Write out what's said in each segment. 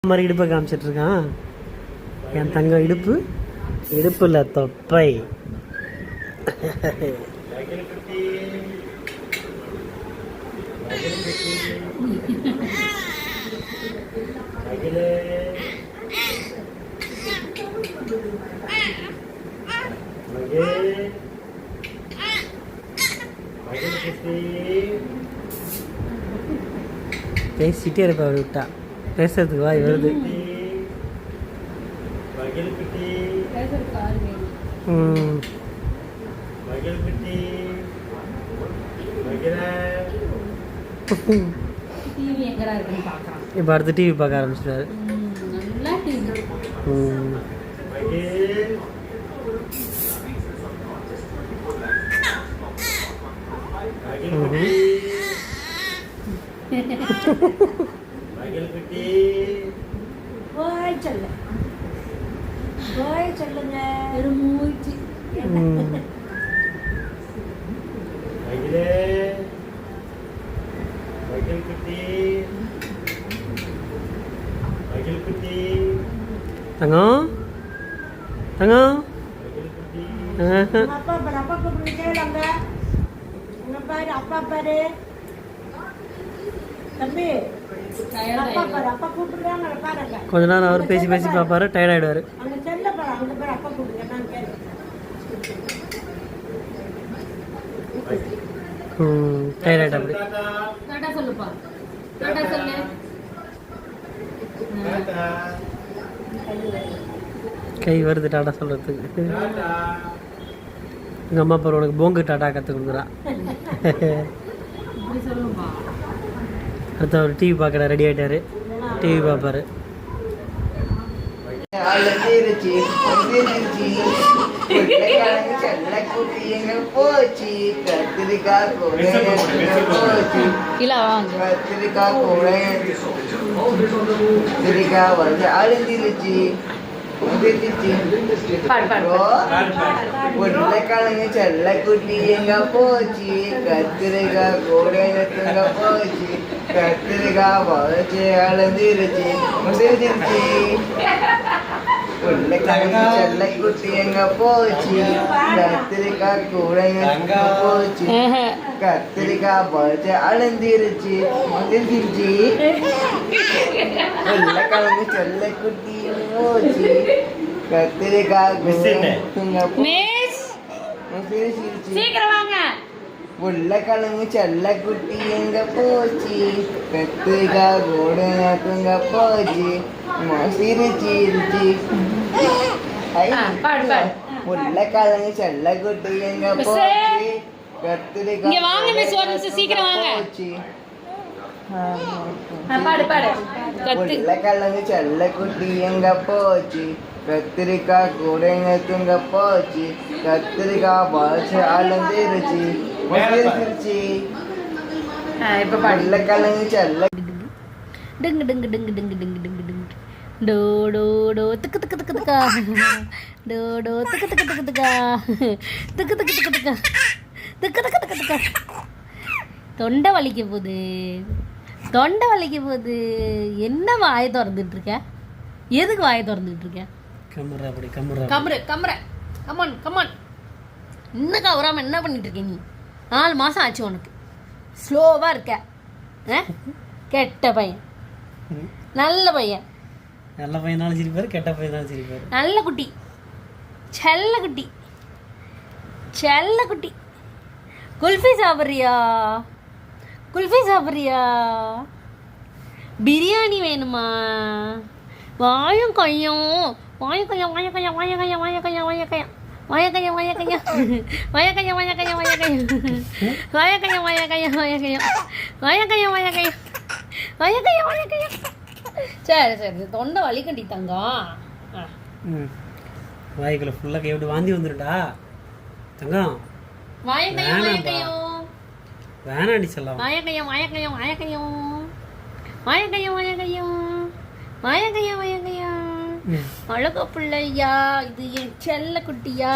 மாதிரி இடுப்பை காமிச்சிட்டு இருக்கான் என் தங்கம். இடுப்பு இல்லை, தொப்பை. பேசிட்டே இருப்பா, அவர் விட்டா பேசுறதுக்கு வாய் வருது. இப்போ அடுத்து டிவி பார்க்க ஆரம்பிச்சிட்டாரு. தங்கம் தங்கம் கொஞ்ச நேரம் அவர் பேசி பேசி பார்ப்பாரு, டயர்ட் ஆயிடுவாரு. டயர்ட் ஆயிட்டா அப்படி. கை வருது டாட்டா சொல்றதுக்கு. எங்கள் அம்மா அப்பா உனக்கு போங்கு டாட்டா கற்றுக் கொடுக்குறா. அடுத்து அவர் டிவி பார்க்குற ரெடி ஆகிட்டாரு, டிவி பார்ப்பாரு. உருளைக்கிழங்கு செல்லக்குட்டி எங்க போச்சு, கத்திரிக்காய் கூட எங்க போச்சு, கத்திரிக்காய் வளைச்சு அழுந்திருச்சு முடிஞ்சிருச்சு. உருளைக்கிழங்கு செல்லக்குட்டி எங்க போச்சு, கத்திரிக்காய் கூட எங்க போச்சு, கத்திரிக்காய் வளைச்சு அழுந்திருச்சு முடிஞ்சிருச்சு. உருளைக்கிழங்கு செல்லக்குட்டி போச்சு, கத்திரிக்காய் உருளைக்கிழங்கு செல்லக்குட்டி எங்க போச்சு, கத்திரிக்காய் கூட தூங்க போச்சு சிரிச்சிருச்சு. உருளைக்கிழங்கு செல்லக்குட்டி எங்க போச்சு, கத்திரிக்காய் போச்சு. உருளைக்கிழங்கு செல்லக்குட்டி எங்க போச்சு, கத்திரிக்காய் கூட தூங்க போச்சு, கத்திரிக்காய் வளைச்சு அழுந்திருச்சு முடிஞ்சிருச்சு. உருளைக்கிழங்கு செல்ல டிங்கு டிங்கு டிங்கு டிங்கு டிங்கு டிங்கு டிங்கு டோ டோ டோ திக்கு திக்கு திக்கு திக்கா டோ டோ திக்கு திக்கு திக்கு திக்கா திக்கு திக்கு திக்கு திக்கா திக்கு திக்கு திக்கு திக்கா. தொண்டை வலிக்க போகுது, தொண்டை வலிக்க போகுது. என்ன வாயை திறந்துட்டு இருக்க? எதுக்கு வாயை திறந்துட்டு இருக்க? கம்முற கம்முற கமான் கமான். இன்னும் கவராம என்ன பண்ணிட்டு இருக்க நீ? 4 மாதம் ஆச்சு உனக்கு. ஸ்லோவாக இருக்க. கெட்ட பையன். நல்ல பையன். நல்ல பையனாலும் சிரிப்பாரு, கெட்ட பையனாலும் சிரிப்பாரு. நல்ல குட்டி, செல்ல குட்டி, செல்ல குட்டி. குல்ஃபி சாப்பிட்றியா? குல்ஃபி சாப்பிட்றியா? பிரியாணி வேணுமா? வாயும் கையும் வாயும் கையா வாய கையா வாய கையா வாய கையா வாய கையா வாய கையா வாய கையா வாய கையா வாய கையா வாய கையா வாய கையா வாய கையா வாய கையா வாய கையா வாய கையா வாய கையா வாய கையா. சரி சரி, தொண்டை வலிக்கண்டி தங்கம். வாய்க்குள்ள ஃபுல்லாக கை விட்டு வாந்தி வந்துடுடா தங்கம். வாய கையா வாய கையா வேணாடி சொல்லலாம். வாய கையா வாய கையா வாய கையா வாய கையா வாய கையா வாய கையா வாய கையா. அழகா பிள்ளையா, இது என் செல்ல குட்டியா,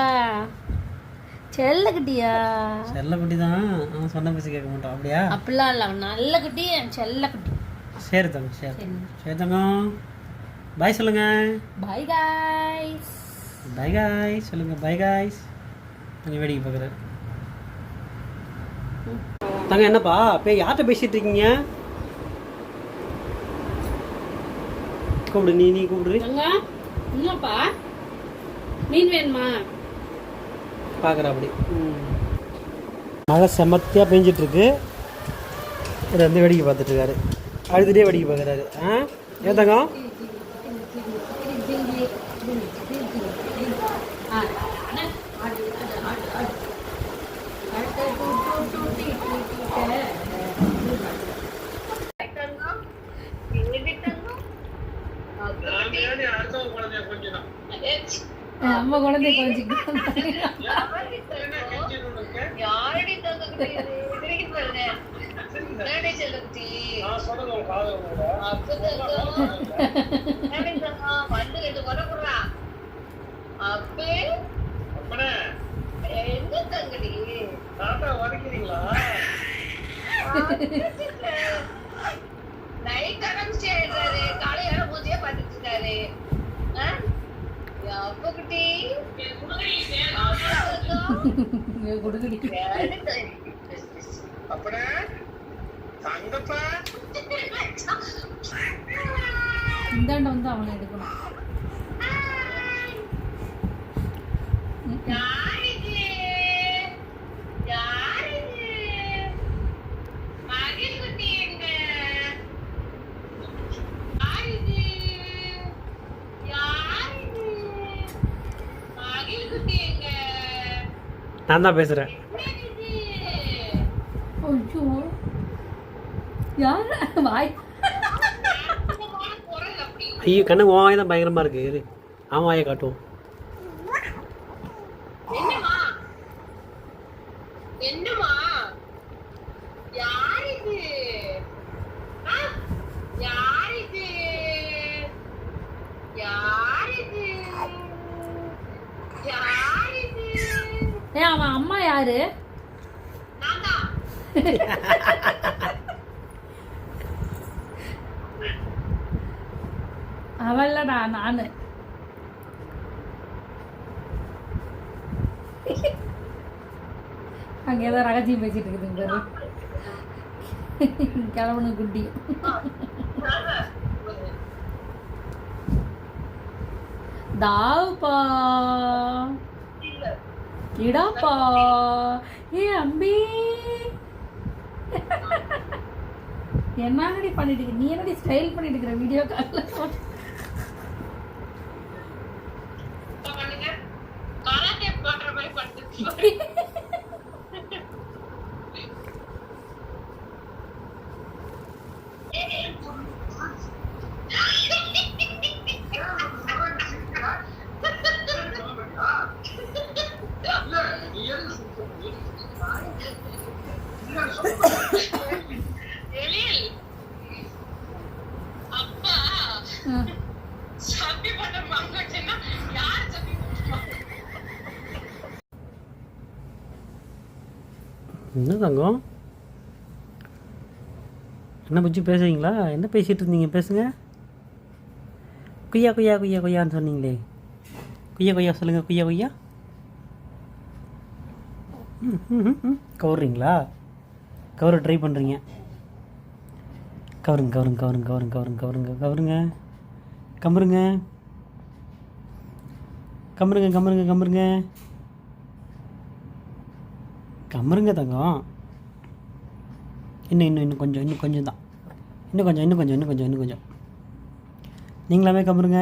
செல்ல குட்டியா. செல்ல குட்டி தான், அவன் சொன்ன பேசி கேட்க மாட்டான். அப்படியா? அப்படிலாம் இல்லை, நல்ல குட்டி, என் செல்ல குட்டி. சரி தங்கம், சரி சரி தங்கம். பாய் சொல்லுங்க. Bye guys. பாய் காய்ஸ் சொல்லுங்க. Bye guys. கொஞ்சம் வேடிக்கை பார்க்குறாரு. தங்க என்னப்பா யார்கிட்ட பேசிட்டு இருக்கீங்க? கூப்பிடு. நீ கூப்பிடு. என்னப்பா மீன் வேணுமா? பார்க்குற அப்படி. மழை செமத்தியாக பெஞ்சிட்டு இருக்கு. இவர் வந்து வேடிக்கை பார்த்துட்டு இருக்காரு. அழுதுகிட்டே வேடிக்கை பார்க்குறாரு. ஏன் தங்கம்? அம்மா குழந்தை கொஞ்சம் காலையார பூஜையா பாத்துட்டு இருக்காரு. இந்தாண்ட வந்து அவனை எடுக்கணும். நான் தான் பேசுகிறேன். ஐயோ கண்ணு உன் வாய் தான் பயங்கரமாக இருக்கு. இரு அவன் வாயை காட்டுவோம். அவன் அம்மா யாரு? அவல்லடா நானு. அங்க ஏதோ ரகசியம் பேசிட்டு இருக்குது பாரு. கிளம்புன குட்டி. தாவுப்பா இடாப்பா. ஏ அம்பி என்னடி பண்ணிட்டு இருக்க? நீ என்னடி ஸ்டைல் பண்ணிட்டு இருக்கிற வீடியோ கால்ல? என்ன தங்கம்? என்ன புஜ்ஜி பேசுறீங்களா? என்ன பேசிகிட்டு இருந்தீங்க? பேசுங்க. குய்யா குய்யா குய்யா குய்யான்னு சொன்னீங்களே. குய்யா குய்யா சொல்லுங்கள். குய்யா குய்யா. கவர்றீங்களா? கவரை ட்ரை பண்ணுறீங்க. கவருங்க கவருங்க கவருங்க கவருங்க கவருங்க கவருங்க கவருங்க கம்பருங்க கம்பருங்க கம்பருங்க கம்பருங்க கம்பருங்க தங்கம். இன்னும் கொஞ்சம் தான். இன்னும் கொஞ்சம் நீங்களாமே கம்பருங்க.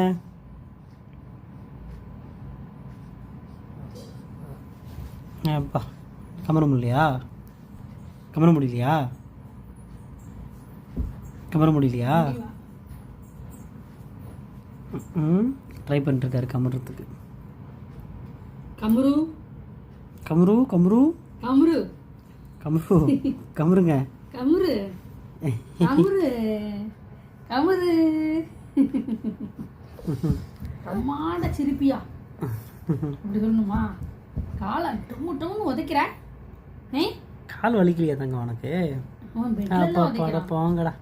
அப்பா கம்பர முடியலையா? ட்ரை பண்ணிட்டுருக்காரு கமறதுக்கு. கமரு கமரு கமரு கமரு கமரு கமருங்க கமரு கமரு கமரு. அம்மாட சிரிப்பியா அப்படி சொல்லணுமா? காலை டொம்மு டொம்னு உதைக்கிற. கால் வலிக்கலையா தங்க உனக்கு? போங்கடா.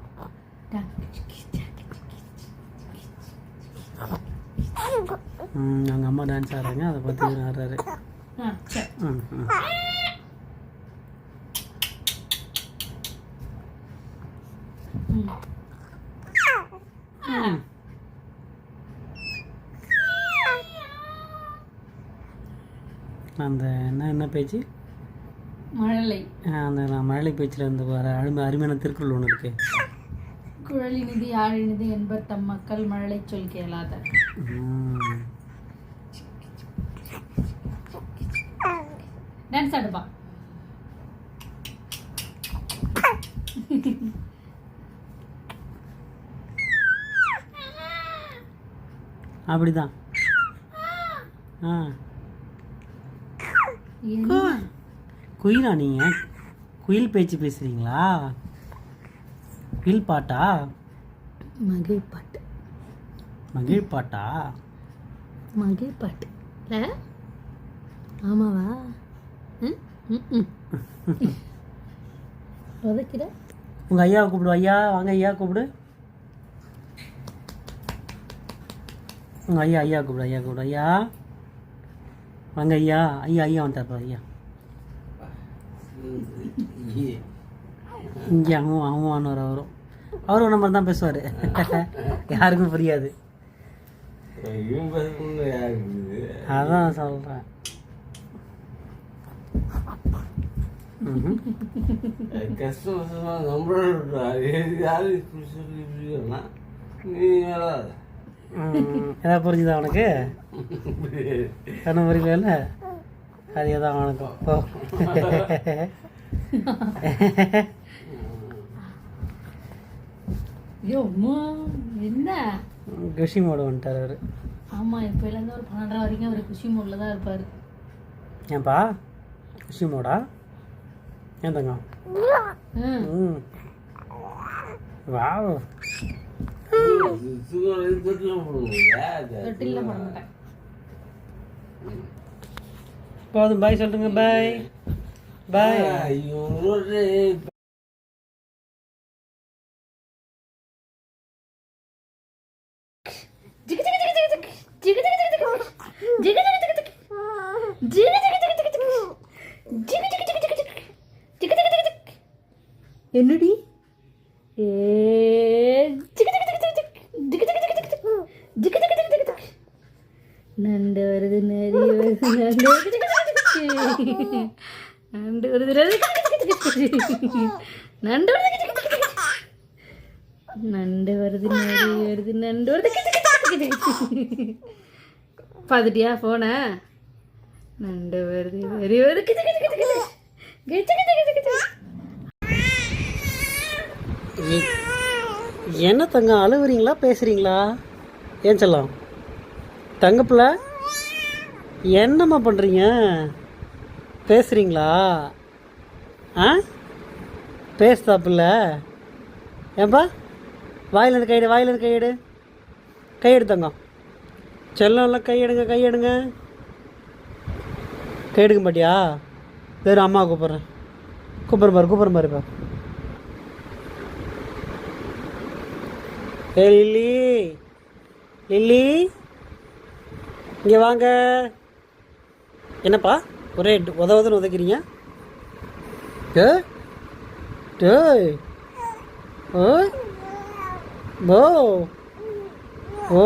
அவங்க அம்மா டான்ஸ் ஆடுறாங்க, அதை பார்த்து இவர் ஆடுறாரு. சரி. ம் ம் ம். அந்த என்ன பேச்சு, மழலை அந்த நான் மழலை பேச்சில் இருந்து வர அருமையான திருக்குறள் ஒன்று இருக்கு. குழலினிது யாழினிது என்பர் தம் மக்கள் மழலை சொல் கேளாத. டான்ஸ் ஆடுப்பா. அப்படிதான். ஆ குயிலா நீங்கள் குயில் பேச்சு பேசுகிறீங்களா? குயில் பாட்டா? மகிழ் பாட்டு. மகிழ் பாட்டா? மகிழ் பாட்டு இல்லை? ஆமாவா? உதைக்கிற? உங்கள் ஐயாவை கூப்பிடு. ஐயா வாங்க, ஐயா கூப்பிடு. உங்கள் ஐயா கூப்பிடு. ஐயா கூப்பிடு. ஐயா வாங்க. ஐயா ஐயா வந்துட்டார். ஐயா இங்கே அவனுவானவர். அவரும் நம்ம தான் பேசுவார். யாருக்கும் புரியாது. அதான் சொல்கிறேன். எதாவது புரிஞ்சுதா உனக்கு? கண்ணு புரியல, அதே தான் உனக்கும். ஓ என்ன குஷி மோடு வந்துட்டார் அவர். ஆமாம், இப்போலேருந்து ஒரு 12 வரைக்கும் அவர் குஷி மோடில் தான் இருப்பார். ஏன்பா குஷி மோடா? ஏன் தங்கம்? ம் வாவ். தொட்டிலில் போட மாட்டேன். போதும், பாய் சொல்லுங்க. பாய் பாய். என்னடி நண்டு வருது, நரி வருது, நண்டு வருது, நண்டு நண்டு வருது, நரி வருது, நண்டு வருது. பார்த்துட்டியா போன? நண்டு வருது, நரி வருது. என்ன தங்கம் அழுவுறீங்களா பேசுகிறீங்களா? ஏன் சொல்லலாம் தங்கப்பிள்ள, என்னம்மா பண்ணுறீங்க? பேசுகிறீங்களா? ஆ பேசுதா பிள்ளை? ஏன்பா வாயிலேருந்து கையெடு, வாயிலேருந்து கையெடு, கையெடு தங்கம். செல்லம்ல கையெடுங்க, கையெடுங்க. கையெடுக்க மாட்டியா? சரி, அம்மா கூப்பிட்றேன். கூப்பிட்றேன் பாருப்பா. ஏ லில்லி, லில்லி இங்கே வாங்க. என்னப்பா ஒரே உதவுதுன்னு உதைக்கிறீங்க? டேய் ஓய் போ ஓ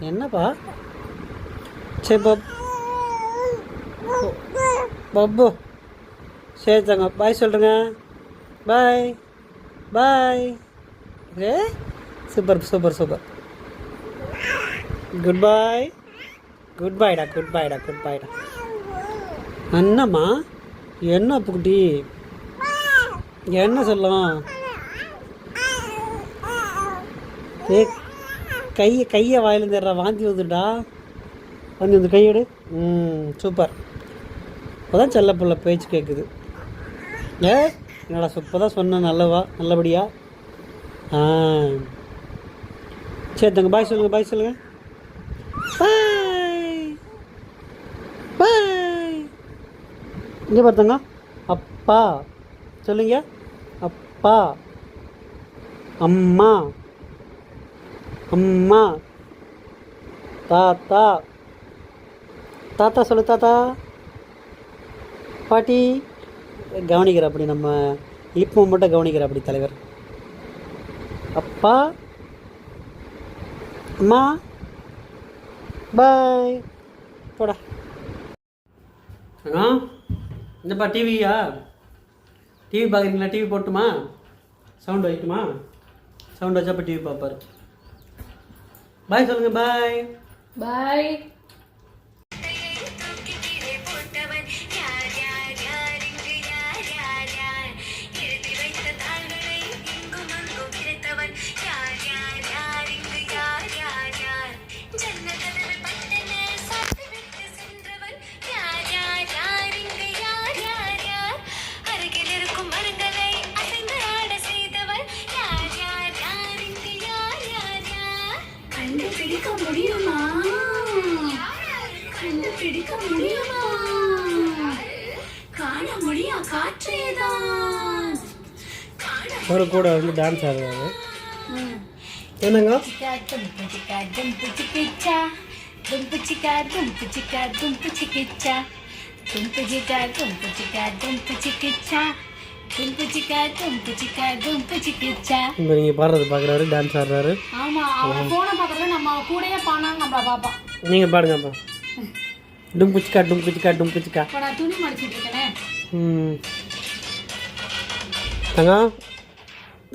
என்னப்பா? சரி பப்பு. சரி தாங்க, பாய் சொல்கிறேங்க. Bye bye. ஏ super super super. Good bye. Good பாய்டா, குட் பாய்டா, குட் பாய்டா. என்னம்மா என்ன புக்குட்டி? என்ன சொல்லலாம்? ஏ கையை வாயில் தர்றா, வாந்தி வந்துடா. வாந்தி வந்து கையெடு. சூப்பர். இப்போதான் செல்ல பிள்ளை பேச்சு கேட்குது. ஏ என்னடா இப்போ தான் சொன்னேன், நல்லபடியா. சரி தங்க, பாய் சொல்லுங்கள். பாய் சொல்லுங்கள். பாய் பாய். இங்கே பார்த்தாங்க. அப்பா சொல்லுங்க. அப்பா, அம்மா, அம்மா, தாத்தா தாத்தா சொல்லு தாத்தா. பாட்டி கவனிக்கிற அப்படி நம்ம இப்போ மட்டும் கவனிக்கிற அப்படி தலைவர். அப்பா அம்மா பாய் போடா. என்னப்பா டிவியா? டிவி பார்க்குறீங்களா? டிவி போட்டுமா? சவுண்ட் வைக்குமா? சவுண்ட் வச்சா அப்போ டிவி பார்ப்பாரு. பாய் சொல்லுங்கள். பாய் பாய். கண்டுபிடிக்க முடியுமா? கண்டுபிடிக்க முடியுமா? காண முடியா காற்றேதான். ஒரு கூட வந்து டான்ஸ் ஆடுறாரு. என்னங்க? இப்போ நீங்கள் பாடுறது பார்க்குறாரு, டான்ஸ் ஆடுறாரு. ஆமா, அவன் போனை பார்க்கறத நம்ம கூடயே பானாங்க நம்மள பாப்பா. நீங்கள் பாடுங்கப்பா. டும் குச்சிக்கா டும் குச்சிக்கா டும் குச்சிக்கா. இப்போ நான் துணி மடிச்சிட்டு இருக்கேனே. தங்கம்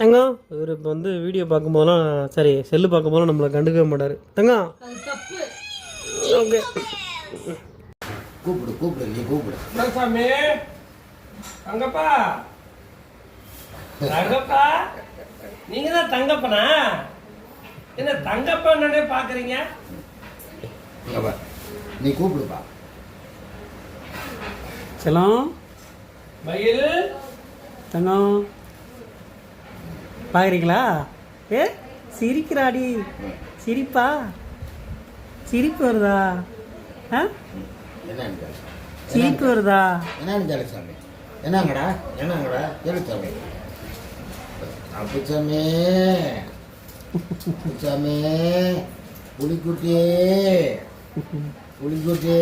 தங்கம் இவர் இப்போ வந்து வீடியோ பார்க்கும்போதெல்லாம் சரி செல்லு பார்க்கும்போதெல்லாம் நம்மளை கண்டுக்கவே மாட்டார். தங்கம் அது தப்பு. ஓகே கூப்பிடு கூப்பிடு நீ கூப்பிடு. சாமி தங்கப்பா தங்கப்பா நீங்கள் தான் தங்கப்பனா? என்ன தங்கப்பான்னே பார்க்குறீங்க? நீ கூப்பிடுப்பா. செல்லம் மயில் தங்கம் பார்க்குறீங்களா? ஏ சிரிக்கிறாடி. சிரிப்பா? சிரிப்பு வருதா? ஆ என்னன்னு கேளு. சிரிப்பு வருதா? என்னன்னு கேளு சாமி. என்னங்கடா என்னங்கடா கேளு சாமி. அப்புச்சாமி அப்புச்சாமி புலிக்குட்டி புலிக்குட்டி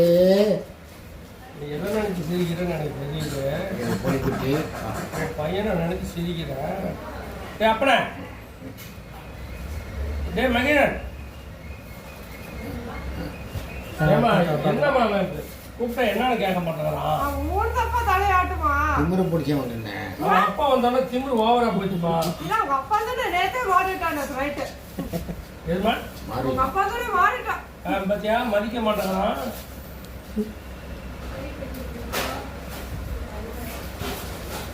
என்ன நினைச்சு சிரிக்கிறேன்னு எனக்கு தெரியல. புலிக்குட்டி பையனை நினைச்சு சிரிக்கிறேன். டே அப்பனே டே மகிழன் என்னம்மா கூப்பிட்டா என்னன்னு கேட்க மாட்டேங்கிறான். திமிரு பிடிச்சவன் என்ன அப்பா வந்தாலும் திமிரு ஓவரா போச்சுமா. எதுமா மாறி பத்தியா மதிக்க மாட்டேங்கிறான்.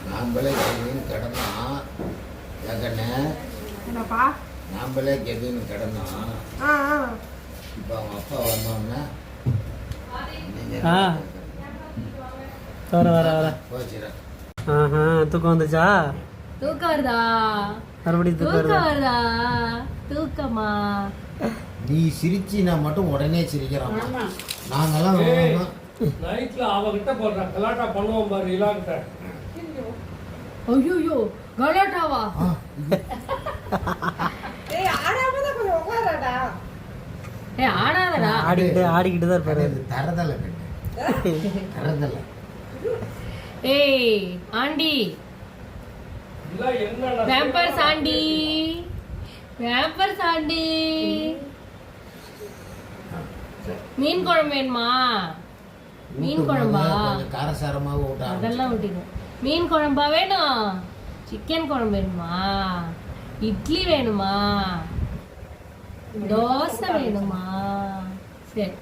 நாம்பளே கெதின்னு கிடந்தா ஏகண்ணே நாம்பளே கெதின்னு கிடந்தா. இப்போ அவங்க அப்பா வந்தோன்னா வர வர வர போச்சுறேன். தூக்கம் வந்துச்சா? தூக்கம் வருதா? மறுபடியும் தூக்கம் தூக்கம் வருதா? வருதா? தூக்கமா? நீ சிரிச்சினா மட்டும் உடனே சிரிக்கிறான். நாங்கெல்லாம் வேணும்னா நைட்ல அவகிட்ட போடுற கலாட்டா பண்ணுவோம் பாரு இலாக்கிட்ட. ஐயோ கலாட்டாவா? ஆடாதடா. ஆடிக்கிட்டு தான் இருப்பாரு. தரதல தரதல. ஏய் ஆண்டி வேம்பர்ஸ் ஆண்டி வேம்பர்ஸ் ஆண்டி மீன் குழம்பு வேணுமா? மீன் குழம்பா? காரசாரமாக விட்டா அதெல்லாம் விட்டுக்கும். மீன் குழம்பா வேணும்? சிக்கன் குழம்பு வேணுமா? இட்லி வேணுமா? தோசை வேணுமா? சரி